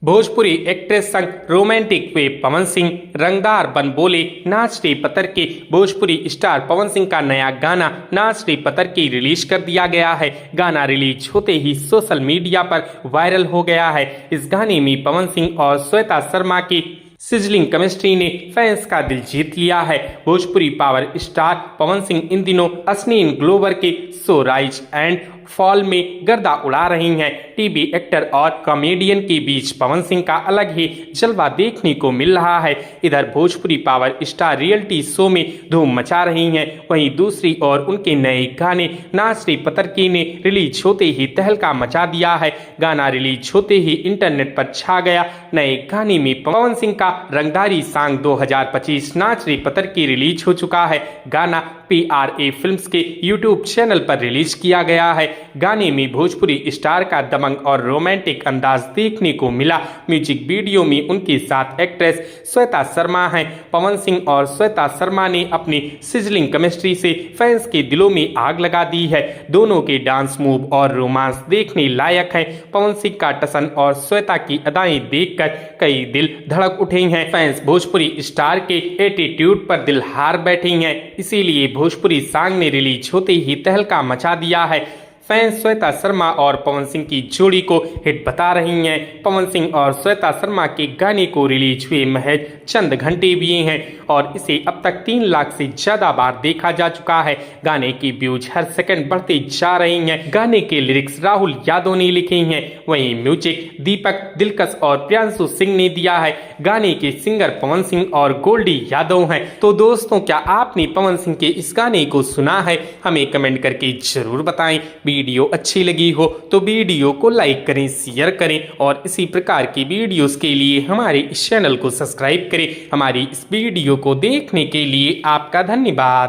Bhojpuri actress संग romantic हुए पवन सिंह, रंगदार बन बोले नाच रे पतर के। भोजपुरी स्टार पवन सिंह का नया गाना नाच रे पतर की रिलीज कर दिया गया है। गाना रिलीज होते ही सोशल मीडिया पर वायरल हो गया है। इस गाने में पवन सिंह और श्वेता शर्मा की सिजलिंग केमिस्ट्री ने फैंस का दिल जीत लिया है। भोजपुरी पावर स्टार पवन सिंह इन दिनों अस्नीन ग्लोबर के शो राइज एंड फॉल में गर्दा उड़ा रही हैं। टीवी एक्टर और कॉमेडियन के बीच पवन सिंह का अलग ही जलवा देखने को मिल रहा है। इधर Bhojpuri power star reality show में धूम मचा रही हैं, वहीं दूसरी ओर उनके नए गाने नाच रे पतर की ने रिलीज होते ही तहलका मचा दिया है। गाना रिलीज होते ही इंटरनेट पर छा गया। नए गाने में पवन सिंह का रंगदारी सॉन्ग 2025 नाच रे पतर की रिलीज हो चुका है। गाना PRA फिल्म्स के यूट्यूब चैनल पर रिलीज किया गया है। गाने में भोजपुरी स्टार का दबंग और रोमांटिक अंदाज देखने को मिला। म्यूजिक वीडियो में उनके साथ एक्ट्रेस श्वेता शर्मा हैं। पवन सिंह और श्वेता शर्मा ने अपनी सिजलिंग केमिस्ट्री से फैंस के दिलों में आग लगा दी है। दोनों के डांस मूव और रोमांस देखने लायक है। पवन सिंह का टसन और श्वेता की अदाएं देखकर कई दिल धड़क उठे हैं। फैंस भोजपुरी स्टार के एटीट्यूड पर दिल हार बैठे हैं, इसीलिए भोजपुरी सॉन्ग ने रिलीज होते ही तहलका मचा दिया है। फैंस श्वेता शर्मा और पवन सिंह की जोड़ी को हिट बता रही हैं। पवन सिंह और श्वेता शर्मा के गाने को रिलीज हुए महज चंद घंटे भी हैं और इसे अब तक 3 लाख से ज्यादा बार देखा जा चुका है। गाने की व्यूज हर सेकंड बढ़ते जा रही हैं। गाने के लिरिक्स राहुल यादव ने लिखे हैं, वहीं म्यूजिक दीपक दिलकश और प्रियांशु सिंह ने दिया है। गाने के सिंगर पवन सिंह और गोल्डी यादव हैं। तो दोस्तों, क्या आपने पवन सिंह के इस गाने को सुना है? हमें कमेंट करके जरूर बताएं। वीडियो अच्छी लगी हो तो वीडियो को लाइक करें, शेयर करें और इसी प्रकार की वीडियोस के लिए हमारे इस चैनल को सब्सक्राइब करें। हमारी इस वीडियो को देखने के लिए आपका धन्यवाद।